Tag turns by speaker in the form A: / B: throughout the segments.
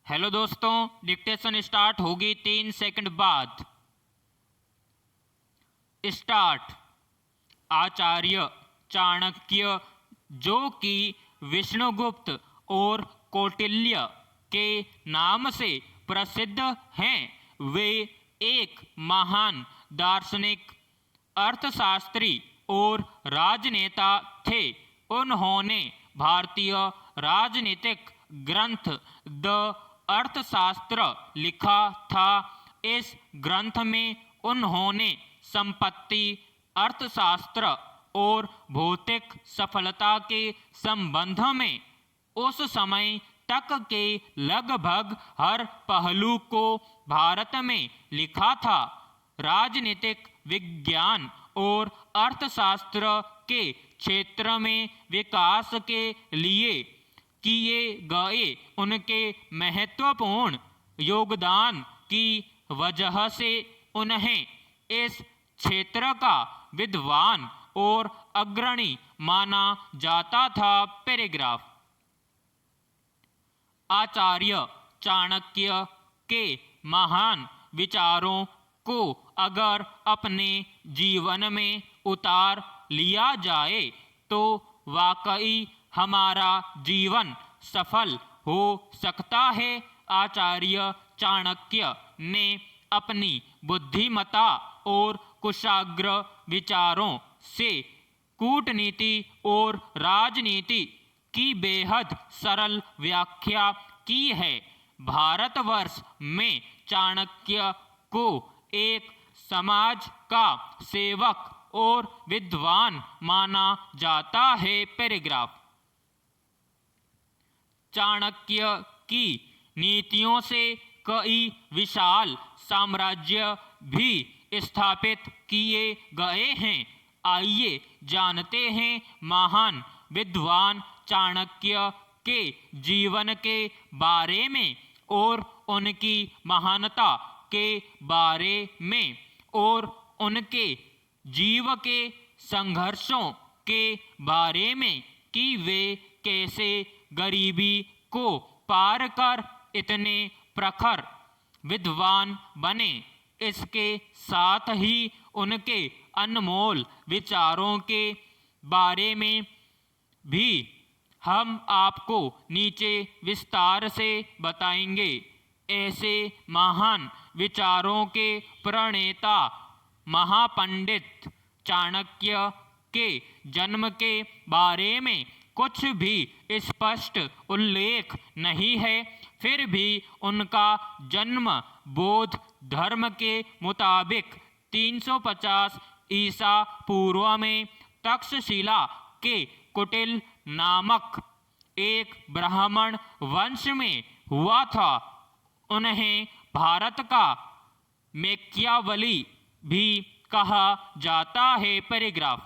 A: Hello दोस्तों, dictation start होगी 3 second बाद। स्टार्ट। आचार्य चाणक्य, जो कि विष्णुगुप्त और कौटिल्य के नाम से प्रसिद्ध हैं, वे एक महान दार्शनिक, अर्थशास्त्री और राजनेता थे। उन्होंने भारतीय राजनीतिक ग्रंथ द अर्थशास्त्र लिखा था। इस ग्रंथ में उन्होंने संपत्ति, अर्थशास्त्र और भौतिक सफलता के संबंध में उस समय तक के लगभग हर पहलू को भारत में लिखा था। राजनीतिक विज्ञान और अर्थशास्त्र के क्षेत्र में विकास के लिए किए गए उनके महत्वपूर्ण योगदान की वजह से उन्हें इस क्षेत्र का विद्वान और अग्रणी माना जाता था। पैराग्राफ। आचार्य चाणक्य के महान विचारों को अगर अपने जीवन में उतार लिया जाए तो वाकई हमारा जीवन सफल हो सकता है। आचार्य चाणक्य ने अपनी बुद्धिमत्ता और कुशाग्र विचारों से कूटनीति और राजनीति की बेहद सरल व्याख्या की है। भारतवर्ष में चाणक्य को एक समाज का सेवक और विद्वान माना जाता है। पैराग्राफ। चाणक्य की नीतियों से कई विशाल साम्राज्य भी स्थापित किए गए हैं। आइए जानते हैं महान विद्वान चाणक्य के जीवन के बारे में और उनकी महानता के बारे में और उनके जीव के संघर्षों के बारे में कि वे कैसे गरीबी को पार कर इतने प्रखर विद्वान बने। इसके साथ ही उनके अनमोल विचारों के बारे में भी हम आपको नीचे विस्तार से बताएंगे। ऐसे महान विचारों के प्रणेता महापंडित चाणक्य के जन्म के बारे में कुछ भी स्पष्ट उल्लेख नहीं है, फिर भी उनका जन्म बौद्ध धर्म के मुताबिक 350 ईसा पूर्व में तक्षशिला के कुटिल नामक एक ब्राह्मण वंश में हुआ था। उन्हें भारत का मैकियावेली भी कहा जाता है। पैराग्राफ।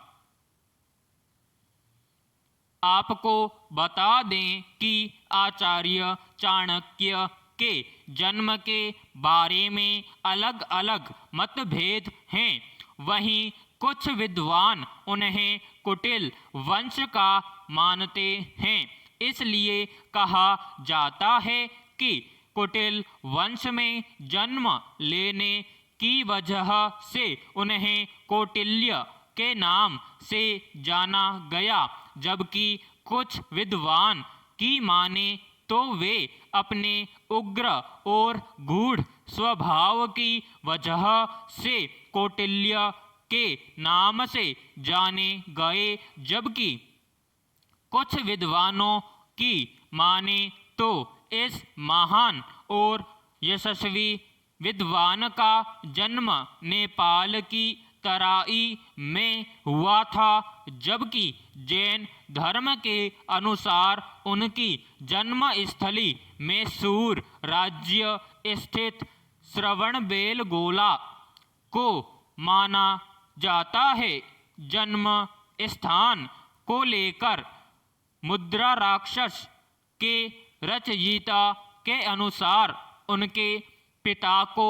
A: आपको बता दें कि आचार्य चाणक्य के जन्म के बारे में अलग अलग मतभेद हैं। वहीं कुछ विद्वान उन्हें कुटिल वंश का मानते हैं। इसलिए कहा जाता है कि कुटिल वंश में जन्म लेने की वजह से उन्हें कौटिल्य के नाम से जाना गया, जबकि कुछ विद्वान की माने तो वे अपने उग्र और गूढ़ स्वभाव की वजह से कौटिल्य के नाम से जाने गए, जबकि कुछ विद्वानों की माने तो इस महान और यशस्वी विद्वान का जन्म नेपाल की तराई में हुआ था, जबकि जैन धर्म के अनुसार उनकी जन्मस्थली मैसूर राज्य स्थित श्रवणबेलगोला को माना जाता है। जन्म स्थान को लेकर मुद्रा राक्षस के रचयिता के अनुसार उनके पिता को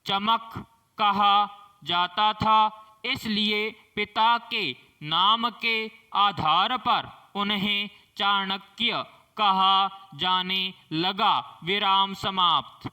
A: चमक कहा जाता था, इसलिए पिता के नाम के आधार पर उन्हें चाणक्य कहा जाने लगा। विराम समाप्त।